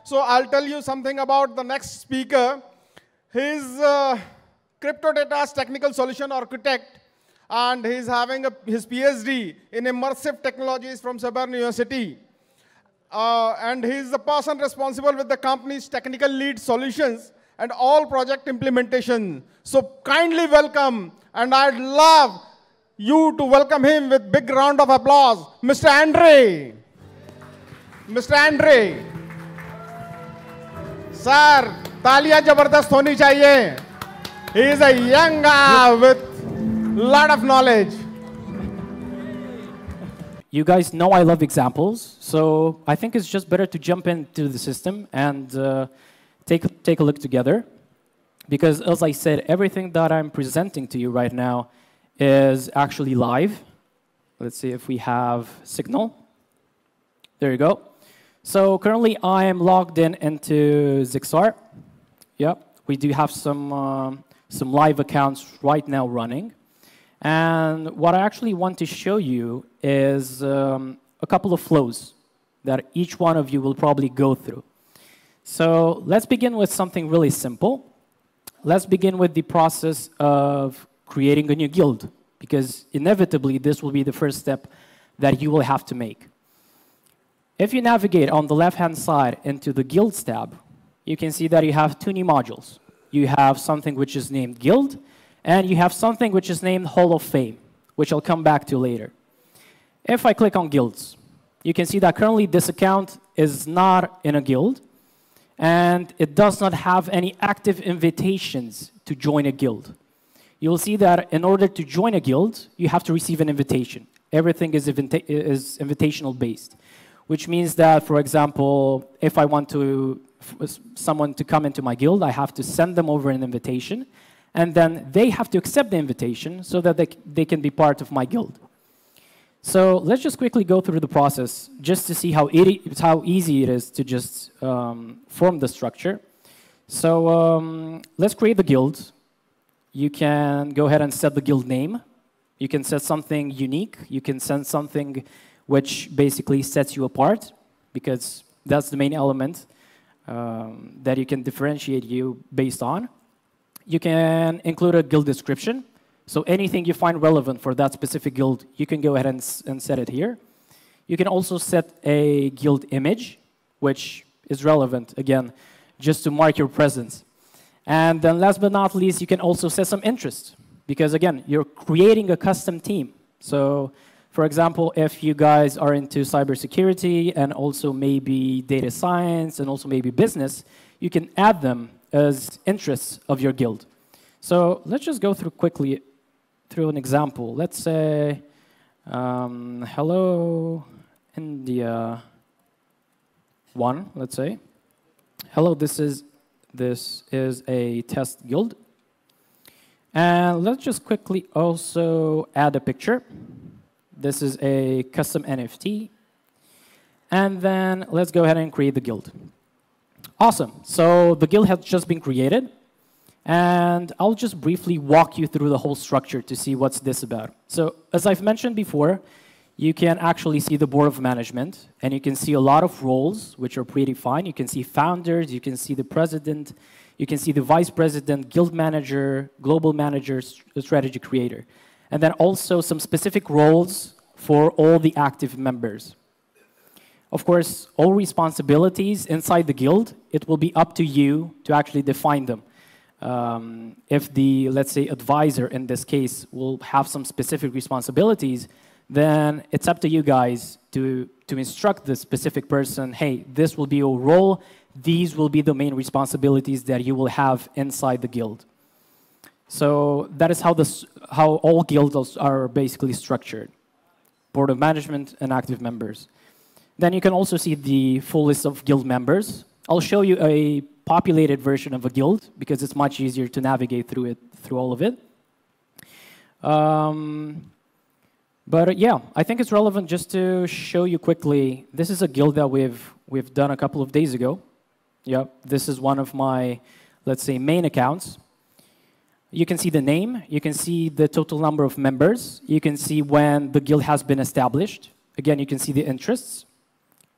So I'll tell you something about the next speaker. He's crypto data's technical solution architect, and he's having his PhD in immersive technologies from Sorbonne University. And he's the person responsible with the company's technical lead solutions and all project implementation. So kindly welcome, and I'd love you to welcome him with big round of applause, Mr. Andrei. Mr. Andrei. Sir, तालियां जबरदस्त होनी चाहिए. He is a young guy with lot of knowledge. You guys know I love examples, so I think it's just better to jump into the system and take a look together. Because as I said, everything that I'm presenting to you right now is actually live. Let's see if we have signal. There you go. So currently I am logged into ZiXXar. Yeah, we do have some live accounts right now running. And what I actually want to show you is a couple of flows that each one of you will probably go through. So let's begin with something really simple. Let's begin with the process of creating a new guild, because inevitably this will be the first step that you will have to make. If you navigate on the left-hand side into the Guilds tab, you can see that you have two new modules. You have something which is named Guild, and you have something which is named Hall of Fame, which I'll come back to later. If I click on Guilds, you can see that currently this account is not in a guild, and it does not have any active invitations to join a guild. You'll see that in order to join a guild, you have to receive an invitation. Everything is invitational based, which means that, for example, if I want someone to come into my guild, I have to send them over an invitation, and then they have to accept the invitation so that they can be part of my guild. So let's just quickly go through the process just to see how easy it is to just form the structure. So let's create the guild. You can go ahead and set the guild name. You can set something unique. You can set something which basically sets you apart, because that's the main element that you can differentiate you based on. You can include a guild description. So anything you find relevant for that specific guild, you can go ahead and set it here. You can also set a guild image, which is relevant, again, just to mark your presence. And then last but not least, you can also set some interest, because again, you're creating a custom team. So for example, if you guys are into cybersecurity and also maybe data science and also maybe business, you can add them as interests of your guild. So let's just go quickly through an example. Let's say, hello, India 1, let's say. Hello, this is a test guild. And let's just quickly also add a picture. This is a custom NFT. And then let's go ahead and create the guild. Awesome. So the guild has just been created. And I'll just briefly walk you through the whole structure to see what's this about. So as I've mentioned before, you can actually see the board of management, and you can see a lot of roles, which are pretty fine. You can see founders, you can see the president, you can see the vice president, guild manager, global manager, strategy creator. And then also some specific roles for all the active members. Of course, all responsibilities inside the guild, it will be up to you to actually define them. If the, let's say, advisor in this case will have some specific responsibilities, then it's up to you guys to instruct the specific person, hey, this will be your role, these will be the main responsibilities that you will have inside the guild. So that is how all guilds are basically structured. Board of management and active members. Then you can also see the full list of guild members. I'll show you a populated version of a guild because it's much easier to navigate through all of it. But yeah, I think it's relevant just to show you quickly. This is a guild that we've done a couple of days ago. Yeah, this is one of my, let's say, main accounts. You can see the name, you can see the total number of members, you can see when the guild has been established. Again, you can see the interests,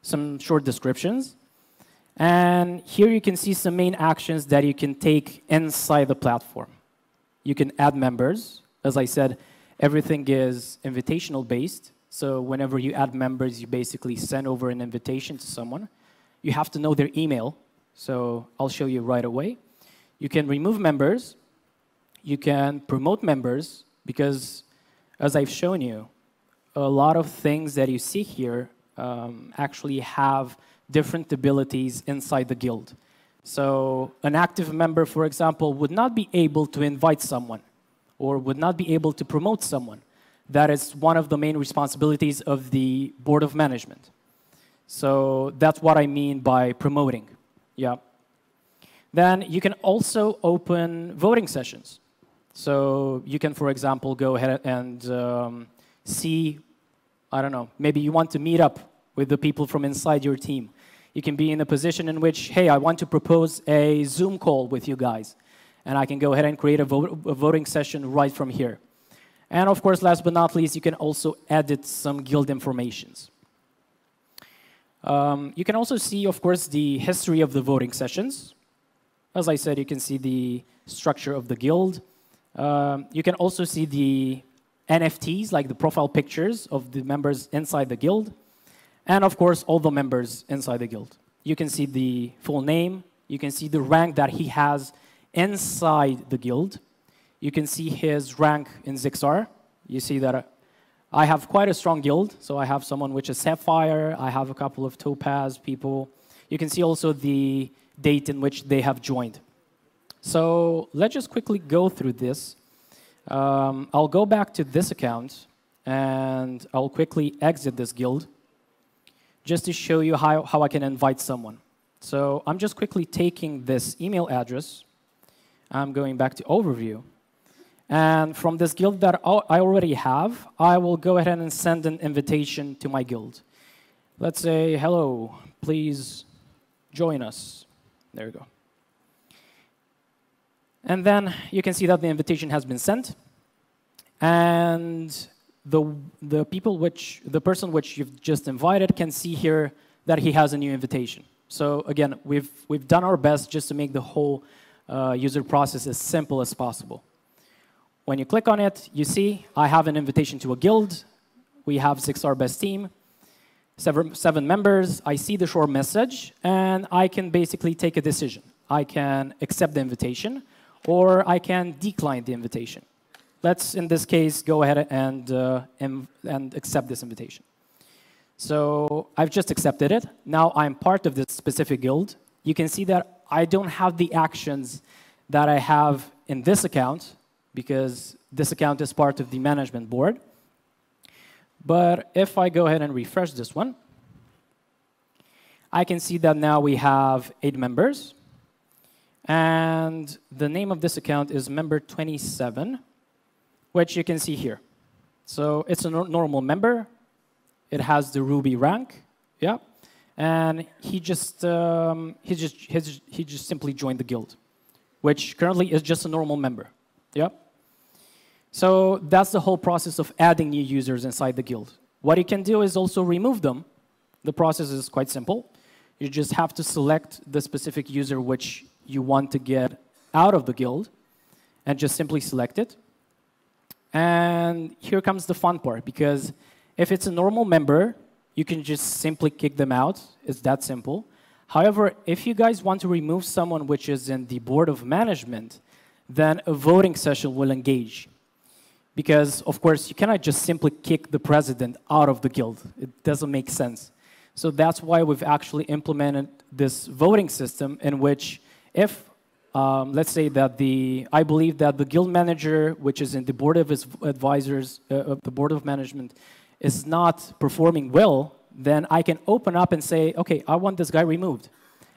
some short descriptions. And here you can see some main actions that you can take inside the platform. You can add members. As I said, everything is invitational based. So whenever you add members, you basically send over an invitation to someone. You have to know their email. So I'll show you right away. You can remove members. You can promote members, because as I've shown you, a lot of things that you see here actually have different abilities inside the guild. So an active member, for example, would not be able to invite someone or would not be able to promote someone. That is one of the main responsibilities of the board of management. So that's what I mean by promoting. Yeah. Then you can also open voting sessions. So you can, for example, go ahead and see, I don't know, maybe you want to meet up with the people from inside your team. You can be in a position in which, hey, I want to propose a Zoom call with you guys. And I can go ahead and create a voting session right from here. And of course, last but not least, you can also edit some guild informations. You can also see, of course, the history of the voting sessions. As I said, you can see the structure of the guild. You can also see the NFTs, like the profile pictures of the members inside the guild. And of course, all the members inside the guild. You can see the full name. You can see the rank that he has inside the guild. You can see his rank in ZiXXar. You see that I have quite a strong guild. So I have someone which is Sapphire. I have a couple of Topaz people. You can see also the date in which they have joined. So let's just quickly go through this. I'll go back to this account, and I'll quickly exit this guild just to show you how I can invite someone. So I'm just quickly taking this email address. I'm going back to overview. And from this guild that I already have, I will go ahead and send an invitation to my guild. Let's say, hello, please join us. There we go. And then you can see that the invitation has been sent. And the person which you've just invited can see here that he has a new invitation. So again, we've done our best just to make the whole user process as simple as possible. When you click on it, you see I have an invitation to a guild. We have ZiXXar Best Team, seven members. I see the short message, and I can basically take a decision. I can accept the invitation, or I can decline the invitation. Let's, in this case, go ahead and accept this invitation. So I've just accepted it. Now I'm part of this specific guild. You can see that I don't have the actions that I have in this account, because this account is part of the management board. But if I go ahead and refresh this one, I can see that now we have 8 members. And the name of this account is member 27, which you can see here. So it's a normal member. It has the Ruby rank, yeah. And he just simply joined the guild, which currently is just a normal member, yeah. So that's the whole process of adding new users inside the guild. What you can do is also remove them. The process is quite simple. You just have to select the specific user which you want to get out of the guild, and just simply select it. And here comes the fun part, because if it's a normal member, you can just simply kick them out. It's that simple. However, if you guys want to remove someone which is in the board of management, then a voting session will engage. Because, of course, you cannot just simply kick the president out of the guild. It doesn't make sense. So that's why we've actually implemented this voting system in which if, let's say that I believe that the guild manager, which is in the board of advisors, of the board of management, is not performing well, then I can open up and say, okay, I want this guy removed.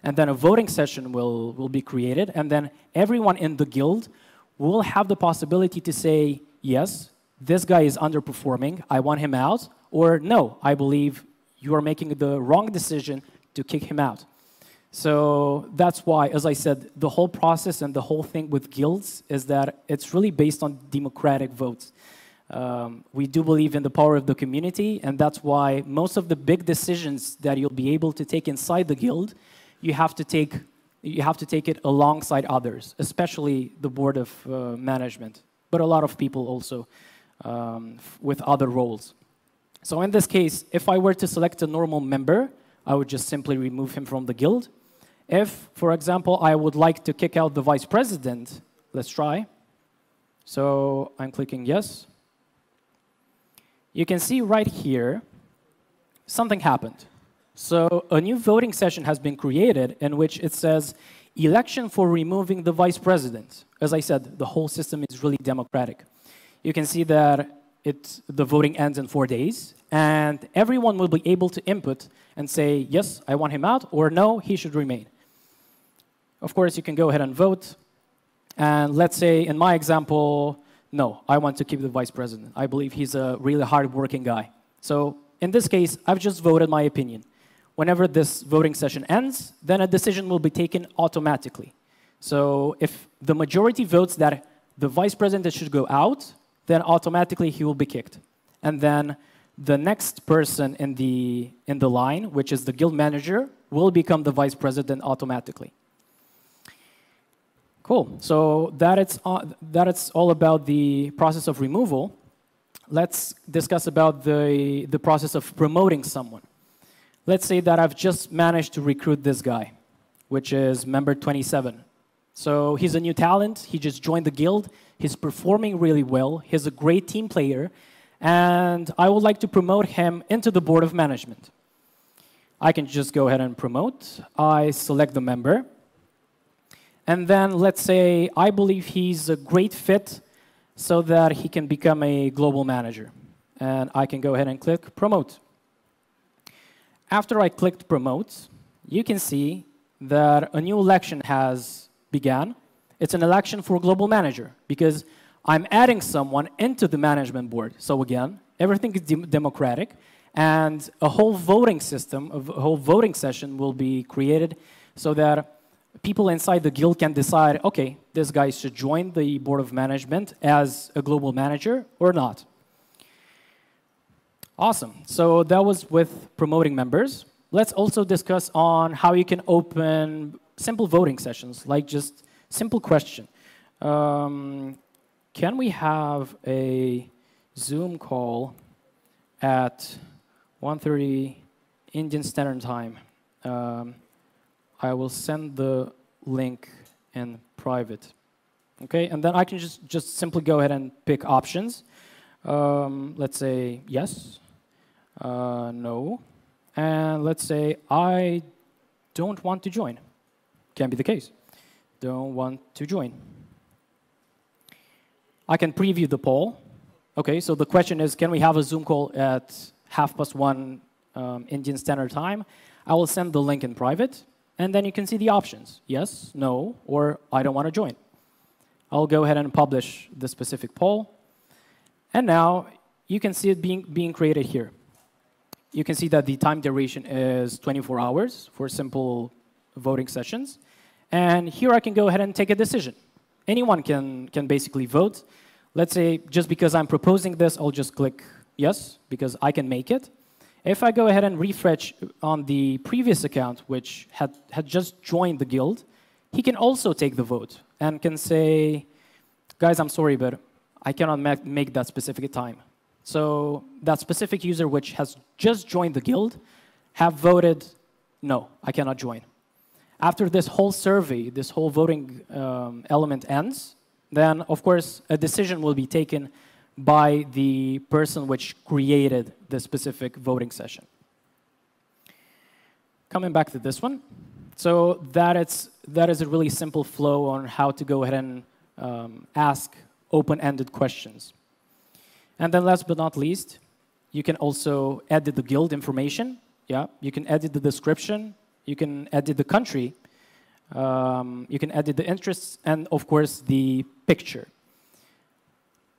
And then a voting session will be created, and then everyone in the guild will have the possibility to say, yes, this guy is underperforming, I want him out, or no, I believe you are making the wrong decision to kick him out. So that's why, as I said, the whole process and the whole thing with guilds is that it's really based on democratic votes. We do believe in the power of the community, and that's why most of the big decisions that you'll be able to take inside the guild, you have to take it alongside others, especially the board of management, but a lot of people also with other roles. So in this case, if I were to select a normal member, I would just simply remove him from the guild. If, for example, I would like to kick out the vice president, let's try. So I'm clicking yes. You can see right here, something happened. So a new voting session has been created in which it says, election for removing the vice president. As I said, the whole system is really democratic. You can see that the voting ends in 4 days, and everyone will be able to input and say, yes, I want him out, or no, he should remain. Of course, you can go ahead and vote. And let's say, in my example, no, I want to keep the vice president. I believe he's a really hard-working guy. So in this case, I've just voted my opinion. Whenever this voting session ends, then a decision will be taken automatically. So if the majority votes that the vice president should go out, then automatically he will be kicked. And then the next person in the line, which is the guild manager, will become the vice president automatically. Cool. So that it's all about the process of removal. Let's discuss about the process of promoting someone. Let's say that I've just managed to recruit this guy, which is member 27. So he's a new talent. He just joined the guild. He's performing really well. He's a great team player. And I would like to promote him into the board of management. I can just go ahead and promote. I select the member. And then let's say I believe he's a great fit so that he can become a global manager. And I can go ahead and click promote. After I clicked promote, you can see that a new election has begun. It's an election for global manager because I'm adding someone into the management board. So again, everything is democratic, and a whole voting system, a whole voting session will be created so that people inside the guild can decide, okay, this guy should join the board of management as a global manager or not. Awesome. So that was with promoting members. Let's also discuss on how you can open simple voting sessions, like just simple question. Can we have a Zoom call at 1:30 Indian Standard Time? I will send the link in private. Okay, and then I can just simply go ahead and pick options. Let's say yes, no, and let's say I don't want to join. Can be the case. Don't want to join. I can preview the poll. Okay, so the question is, can we have a Zoom call at 1:30 Indian Standard Time? I will send the link in private, and then you can see the options. Yes, no, or I don't want to join. I'll go ahead and publish the specific poll. And now you can see it being created here. You can see that the time duration is 24 hours for simple voting sessions. And here I can go ahead and take a decision. Anyone can basically vote. Let's say just because I'm proposing this, I'll just click yes, because I can make it. If I go ahead and refresh on the previous account, which had just joined the guild, he can also take the vote and can say, guys, I'm sorry, but I cannot make that specific time. So that specific user which has just joined the guild have voted, no, I cannot join. After this whole survey, this whole voting element ends, then, of course, a decision will be taken by the person which created the specific voting session. Coming back to this one, so that is a really simple flow on how to go ahead and ask open-ended questions. And then last but not least, you can also edit the guild information. Yeah, you can edit the description. You can edit the country. You can edit the interests, and of course the picture.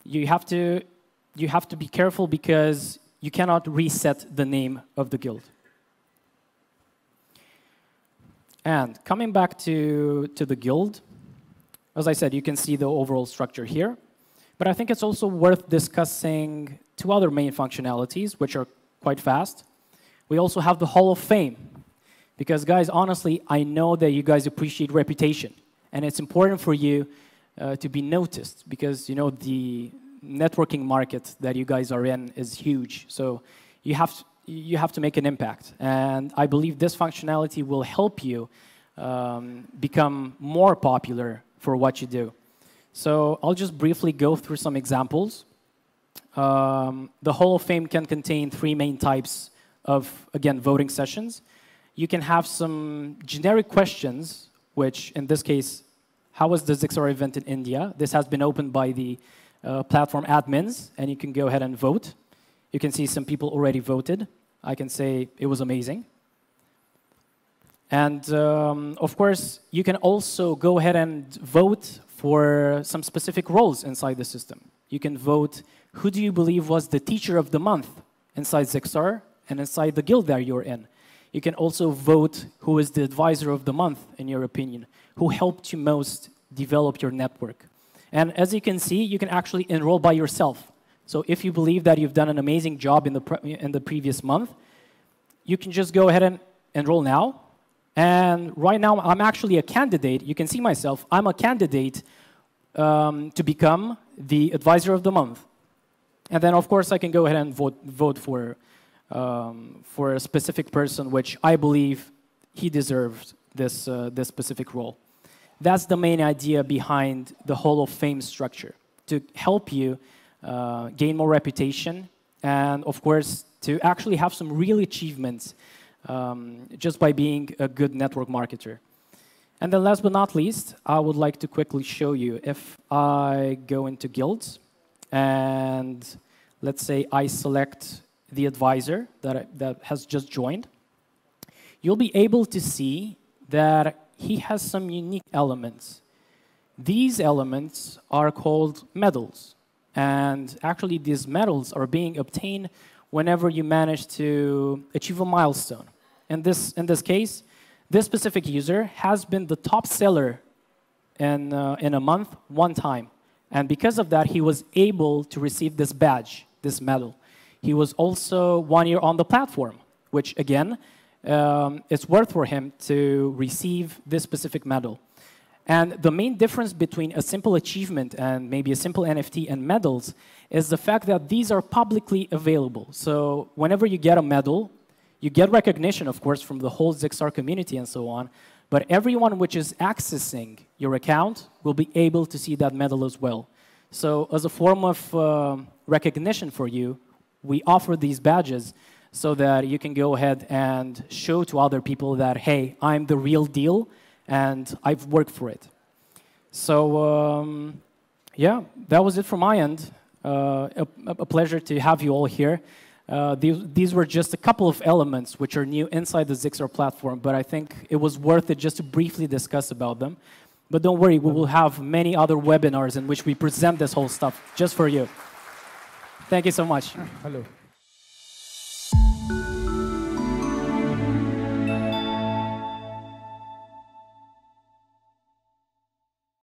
You have to be careful because you cannot reset the name of the guild. And coming back to the guild, as I said, you can see the overall structure here. But I think it's also worth discussing two other main functionalities, which are quite fast. We also have the Hall of Fame. Because, guys, honestly, I know that you guys appreciate reputation. And it's important for you to be noticed because, you know, the networking market that you guys are in is huge. So you have to make an impact. And I believe this functionality will help you become more popular for what you do. So I'll just briefly go through some examples. The Hall of Fame can contain 3 main types of, again, voting sessions. You can have some generic questions, which in this case, how was the ZiXXar event in India? This has been opened by the platform admins, and you can go ahead and vote. You can see some people already voted. I can say it was amazing. And of course, you can also go ahead and vote for some specific roles inside the system. You can vote who do you believe was the teacher of the month inside ZiXXar and inside the guild that you're in. You can also vote who is the advisor of the month, in your opinion, who helped you most develop your network. And as you can see, you can actually enroll by yourself. So if you believe that you've done an amazing job in the previous month, you can just go ahead and enroll now. And right now, I'm actually a candidate. You can see myself. I'm a candidate to become the advisor of the month. And then, of course, I can go ahead and vote for a specific person, which I believe he deserves this specific role. That's the main idea behind the Hall of Fame structure, to help you gain more reputation and, of course, to actually have some real achievements just by being a good network marketer. And then last but not least, I would like to quickly show you if I go into guilds and let's say I select the advisor that has just joined, you'll be able to see that he has some unique elements. These elements are called medals. And actually, these medals are being obtained whenever you manage to achieve a milestone. In this case, this specific user has been the top seller in a month 1 time. And because of that, he was able to receive this badge, this medal. He was also 1 year on the platform, which, again, it's worth for him to receive this specific medal. And the main difference between a simple achievement and maybe a simple NFT and medals is the fact that these are publicly available. So whenever you get a medal, you get recognition, of course, from the whole ZiXXar community and so on, but everyone which is accessing your account will be able to see that medal as well. So as a form of recognition for you, we offer these badges so that you can go ahead and show to other people that, hey, I'm the real deal, and I've worked for it. So, yeah, that was it from my end. A pleasure to have you all here. These were just a couple of elements which are new inside the ZiXXar platform, but I think it was worth it just to briefly discuss about them. But don't worry, we will have many other webinars in which we present this whole stuff just for you. Thank you so much. Hello.